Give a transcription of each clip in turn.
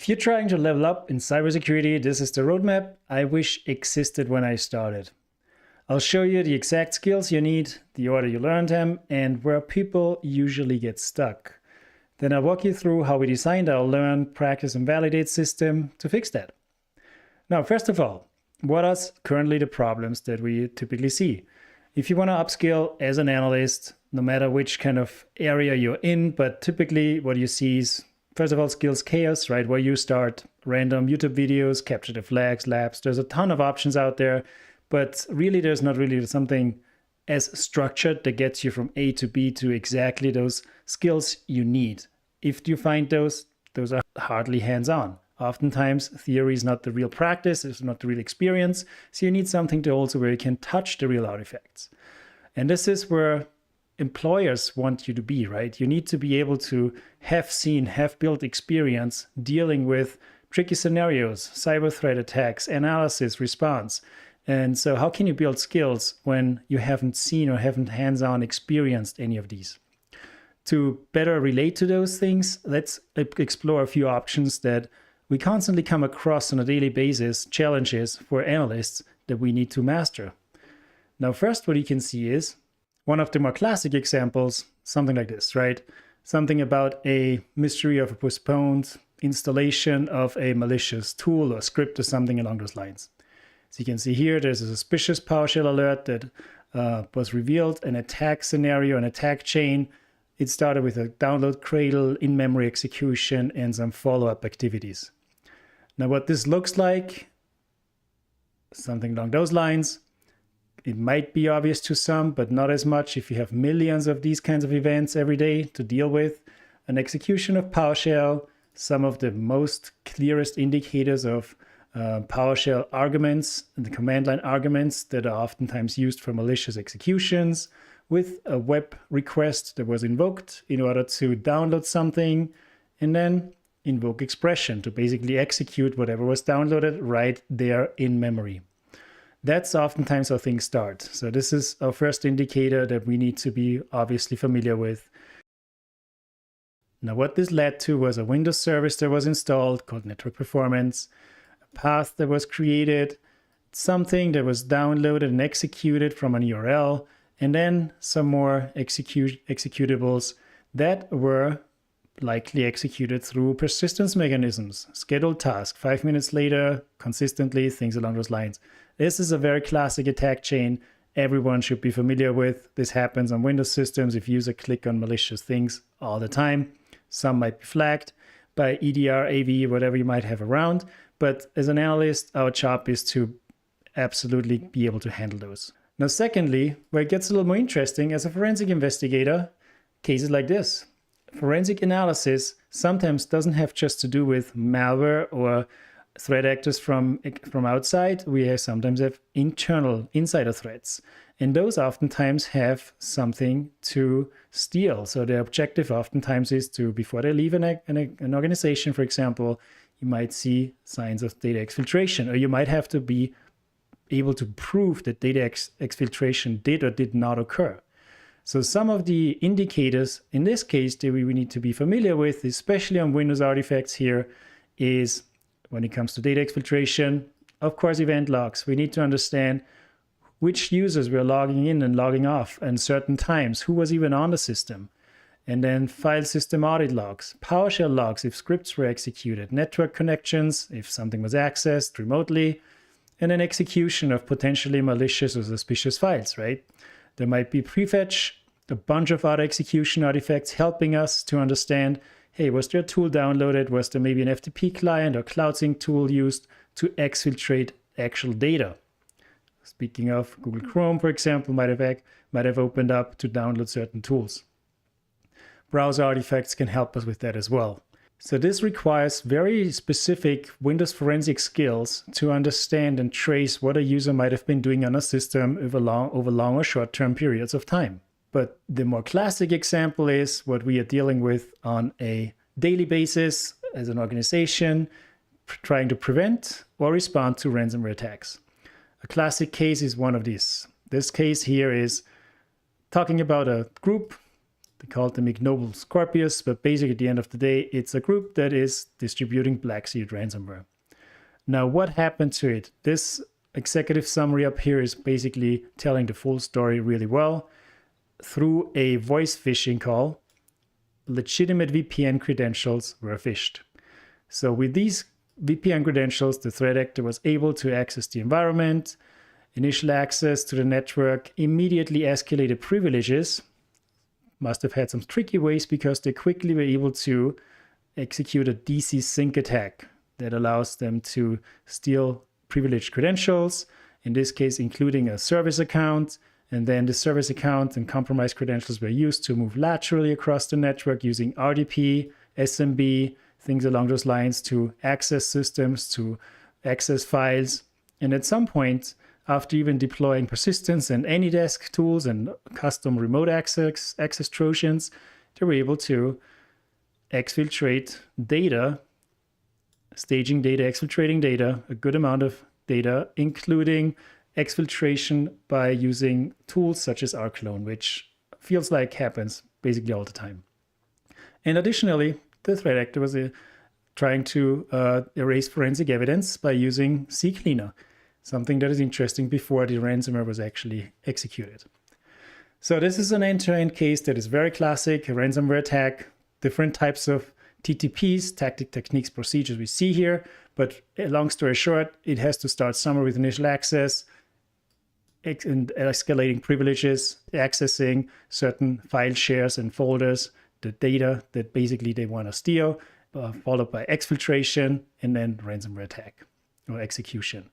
If you're trying to level up in cybersecurity, this is the roadmap I wish existed when I started. I'll show you the exact skills you need, the order you learned them, and where people usually get stuck. Then I'll walk you through how we designed our learn, practice, and validate system to fix that. Now, first of all, what are currently the problems that we typically see? If you want to upskill as an analyst, no matter which kind of area you're in, but typically what you see is, first of all, skills chaos, right? Where you start random YouTube videos, capture the flags, labs. There's a ton of options out there, but really there's not really something as structured that gets you from A to B to exactly those skills you need. If you find those are hardly hands-on. Oftentimes, theory is not the real practice, it's not the real experience, so you need something to also where you can touch the real artifacts. And this is where employers want you to be, right? You need to be able to have built experience dealing with tricky scenarios, cyber threat attacks, analysis, response. And so how can you build skills when you haven't seen or haven't hands-on experienced any of these? To better relate to those things, let's explore a few options that we constantly come across on a daily basis, challenges for analysts that we need to master. Now, first, what you can see is one of the more classic examples, something like this, right? Something about a mystery of a postponed installation of a malicious tool or script or something along those lines. So you can see here, there's a suspicious PowerShell alert that was revealed, an attack scenario, an attack chain. It started with a download cradle, in-memory execution, and some follow-up activities. Now, what this looks like, something along those lines, it might be obvious to some, but not as much if you have millions of these kinds of events every day to deal with. An execution of PowerShell, some of the most clearest indicators of PowerShell arguments and the command line arguments that are oftentimes used for malicious executions, with a web request that was invoked in order to download something, and then invoke expression to basically execute whatever was downloaded right there in memory. That's oftentimes how things start. So this is our first indicator that we need to be obviously familiar with. Now, what this led to was a Windows service that was installed called network performance, a path that was created, something that was downloaded and executed from an URL, and then some more executables that were likely executed through persistence mechanisms, scheduled task, 5 minutes later, consistently, things along those lines. This is a very classic attack chain everyone should be familiar with. This happens on Windows systems if users click on malicious things all the time. Some might be flagged by EDR, AV, whatever you might have around. But as an analyst, our job is to absolutely be able to handle those. Now, secondly, where it gets a little more interesting, as a forensic investigator, cases like this. Forensic analysis sometimes doesn't have just to do with malware or threat actors from outside. We sometimes have internal insider threats. And those oftentimes have something to steal. So the objective oftentimes is to, before they leave an organization, for example, you might see signs of data exfiltration, or you might have to be able to prove that data exfiltration did or did not occur. So some of the indicators in this case that we need to be familiar with, especially on Windows artifacts here, is when it comes to data exfiltration, of course, event logs. We need to understand which users were logging in and logging off and certain times, who was even on the system. And then file system audit logs, PowerShell logs if scripts were executed, network connections if something was accessed remotely, and then execution of potentially malicious or suspicious files, right? There might be prefetch, a bunch of other execution artifacts helping us to understand, hey, was there a tool downloaded? Was there maybe an FTP client or cloud sync tool used to exfiltrate actual data? Speaking of Google Chrome, for example, might have opened up to download certain tools. Browser artifacts can help us with that as well. So this requires very specific Windows forensic skills to understand and trace what a user might have been doing on a system over long or short-term periods of time. But the more classic example is what we are dealing with on a daily basis as an organization, trying to prevent or respond to ransomware attacks. A classic case is one of these. This case here is talking about a group They called them ignoble Scorpius, but basically at the end of the day, it's a group that is distributing black seed ransomware. Now, what happened to it? This executive summary up here is basically telling the full story really well. Through a voice phishing call, legitimate VPN credentials were phished. So with these VPN credentials, the threat actor was able to access the environment, initial access to the network, immediately escalated privileges. Must have had some tricky ways because they quickly were able to execute a DC sync attack that allows them to steal privileged credentials, in this case including a service account, and then the service account and compromised credentials were used to move laterally across the network using RDP, SMB, things along those lines to access systems, to access files. And at some point, after even deploying persistence and AnyDesk tools and custom remote access Trojans, they were able to exfiltrate data, staging data, exfiltrating data, a good amount of data, including exfiltration by using tools such as rclone, which feels like happens basically all the time. And additionally, the threat actor was trying to erase forensic evidence by using CCleaner, something that is interesting before the ransomware was actually executed. So this is an end-to-end case that is very classic, a ransomware attack, different types of TTPs, tactic, techniques, procedures we see here. But long story short, it has to start somewhere with initial access, and escalating privileges, accessing certain file shares and folders, the data that basically they want to steal, followed by exfiltration, and then ransomware attack or execution.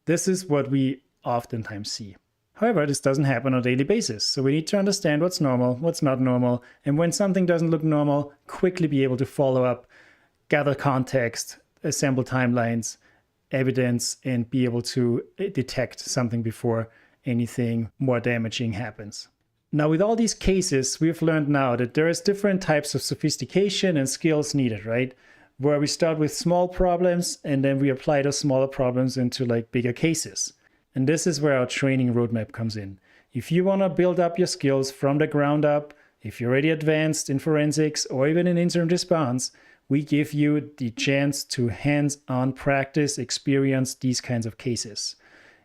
This is what we oftentimes see. However, this doesn't happen on a daily basis. So we need to understand what's normal, what's not normal, and when something doesn't look normal, quickly be able to follow up, gather context, assemble timelines, evidence, and be able to detect something before anything more damaging happens. Now, with all these cases, we've learned now that there is different types of sophistication and skills needed, right? Where we start with small problems and then we apply those smaller problems into like bigger cases. And this is where our training roadmap comes in. If you want to build up your skills from the ground up, if you're already advanced in forensics or even in incident response, we give you the chance to hands-on practice, experience these kinds of cases.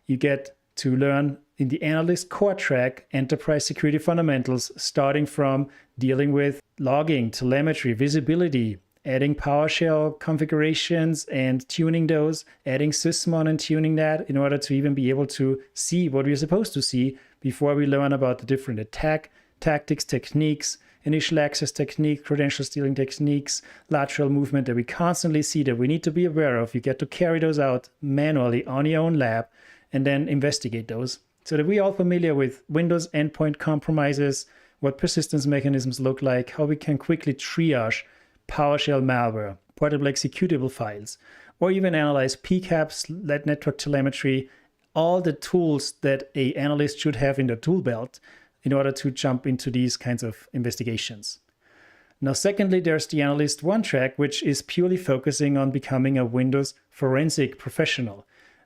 You get to learn in the analyst core track, enterprise security fundamentals, starting from dealing with logging, telemetry, visibility, adding PowerShell configurations and tuning those, adding Sysmon and tuning that in order to even be able to see what we're supposed to see before we learn about the different attack tactics, techniques, initial access technique, credential stealing techniques, lateral movement that we constantly see that we need to be aware of. You get to carry those out manually on your own lab and then investigate those so that we're all familiar with Windows endpoint compromises, what persistence mechanisms look like, how we can quickly triage PowerShell malware, portable executable files, or even analyze PCAPs, network telemetry, all the tools that an analyst should have in their tool belt in order to jump into these kinds of investigations. Now, secondly, there's the Analyst 1 track, which is purely focusing on becoming a Windows forensic professional.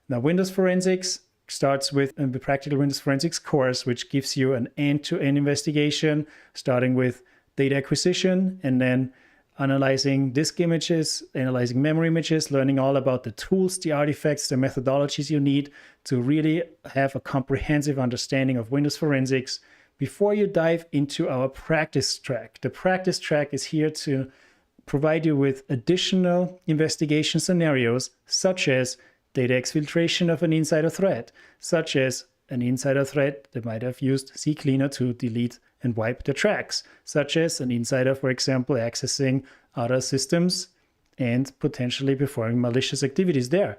Now, Windows forensics starts with the Practical Windows Forensics course, which gives you an end-to-end investigation, starting with data acquisition and then analyzing disk images, analyzing memory images, learning all about the tools, the artifacts, the methodologies you need to really have a comprehensive understanding of Windows forensics before you dive into our practice track. The practice track is here to provide you with additional investigation scenarios, such as data exfiltration of an insider threat, such as an insider threat that might have used CCleaner to delete and wipe the tracks, such as an insider, for example, accessing other systems and potentially performing malicious activities there.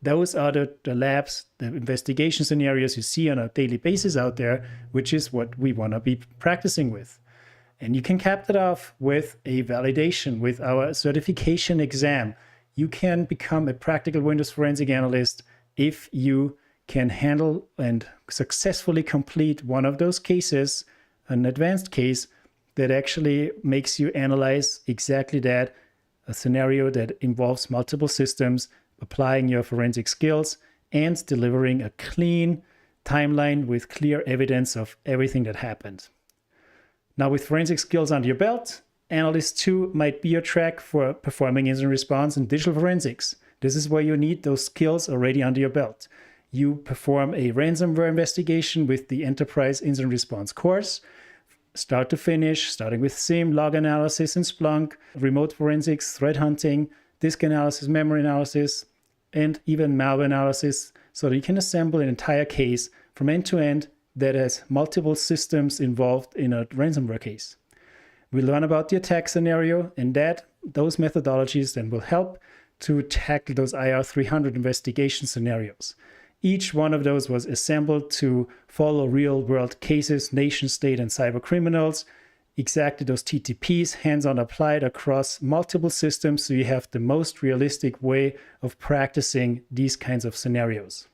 Those are the labs, the investigation scenarios you see on a daily basis out there, which is what we want to be practicing with. And you can cap that off with a validation, with our certification exam. You can become a practical Windows forensic analyst if you can handle and successfully complete one of those cases, an advanced case that actually makes you analyze exactly that, a scenario that involves multiple systems, applying your forensic skills and delivering a clean timeline with clear evidence of everything that happened. Now with forensic skills under your belt, Analyst 2 might be your track for performing incident response in digital forensics. This is where you need those skills already under your belt. You perform a ransomware investigation with the Enterprise Incident Response course, start to finish, starting with SIEM, log analysis in Splunk, remote forensics, threat hunting, disk analysis, memory analysis, and even malware analysis, so that you can assemble an entire case from end to end that has multiple systems involved in a ransomware case. We learn about the attack scenario, and those methodologies then will help to tackle those IR300 investigation scenarios. Each one of those was assembled to follow real-world cases, nation-state and cyber criminals, exactly those TTPs, hands-on applied across multiple systems, so you have the most realistic way of practicing these kinds of scenarios.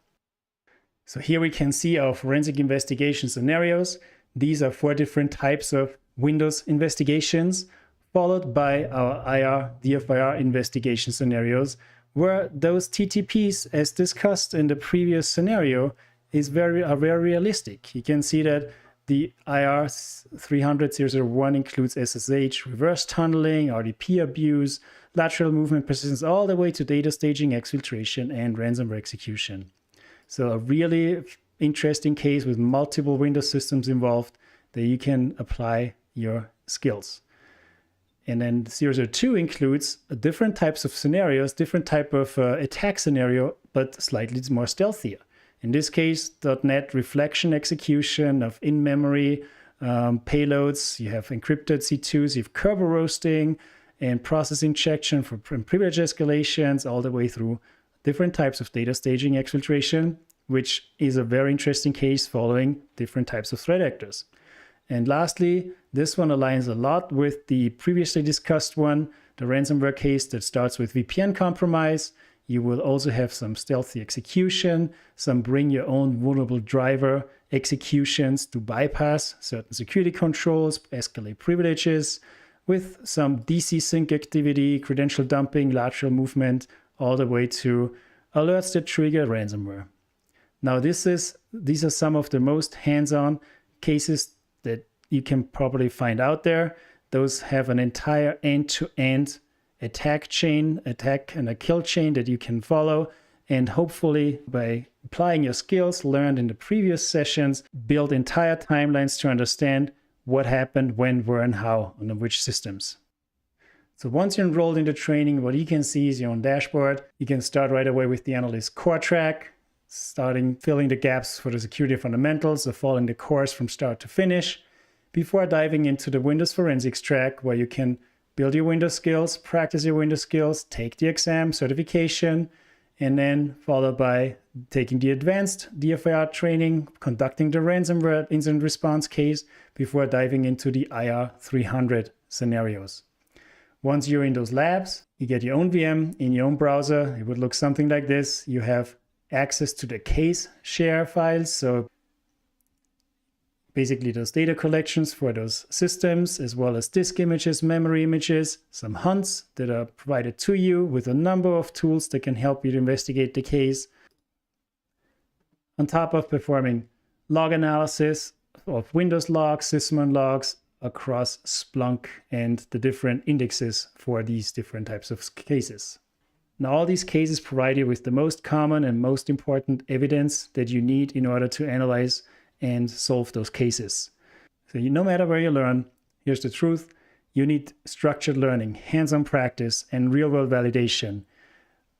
So here we can see our forensic investigation scenarios. These are 4 different types of Windows investigations, followed by our IR, DFIR investigation scenarios, where those TTPs, as discussed in the previous scenario, are very realistic. You can see that the IR 300-001 includes SSH, reverse tunneling, RDP abuse, lateral movement persistence, all the way to data staging, exfiltration, and ransomware execution. So a really interesting case with multiple Windows systems involved that you can apply your skills. And then 002 includes different types of scenarios, different type of attack scenario, but slightly more stealthier. In this case, .NET reflection execution of in-memory payloads. You have encrypted C2s, you have Kerber roasting, and process injection for privilege escalations, all the way through different types of data staging exfiltration, which is a very interesting case following different types of threat actors. And lastly, this one aligns a lot with the previously discussed one, the ransomware case that starts with VPN compromise. You will also have some stealthy execution, some bring your own vulnerable driver executions to bypass certain security controls, escalate privileges, with some DC sync activity, credential dumping, lateral movement, all the way to alerts that trigger ransomware. Now, these are some of the most hands-on cases that you can probably find out there. Those have an entire end-to-end attack chain, attack and a kill chain that you can follow. And hopefully by applying your skills learned in the previous sessions, build entire timelines to understand what happened, when, where, and how, on which systems. So once you're enrolled in the training, what you can see is your own dashboard. You can start right away with the analyst core track, filling the gaps for the security fundamentals, so following the course from start to finish, before diving into the Windows forensics track, where you can build your Windows skills, practice your Windows skills, take the exam, certification, and then followed by taking the advanced DFIR training, conducting the ransomware incident response case, before diving into the IR 300 scenarios. Once you're in those labs, you get your own VM in your own browser. It would look something like this. You have access to the case share files, so basically those data collections for those systems, as well as disk images, memory images, some hunts that are provided to you with a number of tools that can help you to investigate the case, on top of performing log analysis of Windows logs, sysmon logs across Splunk and the different indexes for these different types of cases. Now, all these cases provide you with the most common and most important evidence that you need in order to analyze and solve those cases. So no matter where you learn, here's the truth: you need structured learning, hands-on practice, and real-world validation.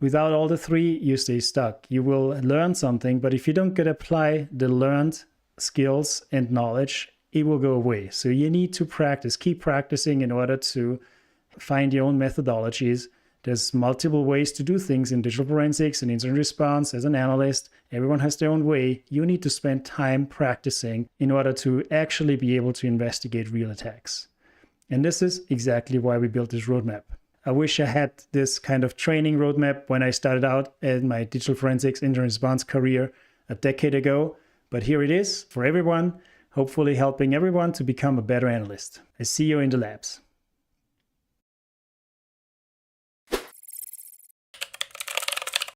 Without all the three, you stay stuck. You will learn something, but if you don't get to apply the learned skills and knowledge, it will go away. So you need to practice, keep practicing in order to find your own methodologies. There's multiple ways to do things in digital forensics and incident response. As an analyst, everyone has their own way. You need to spend time practicing in order to actually be able to investigate real attacks. And this is exactly why we built this roadmap. I wish I had this kind of training roadmap when I started out in my digital forensics incident response career a decade ago, but here it is for everyone, hopefully helping everyone to become a better analyst. I see you in the labs.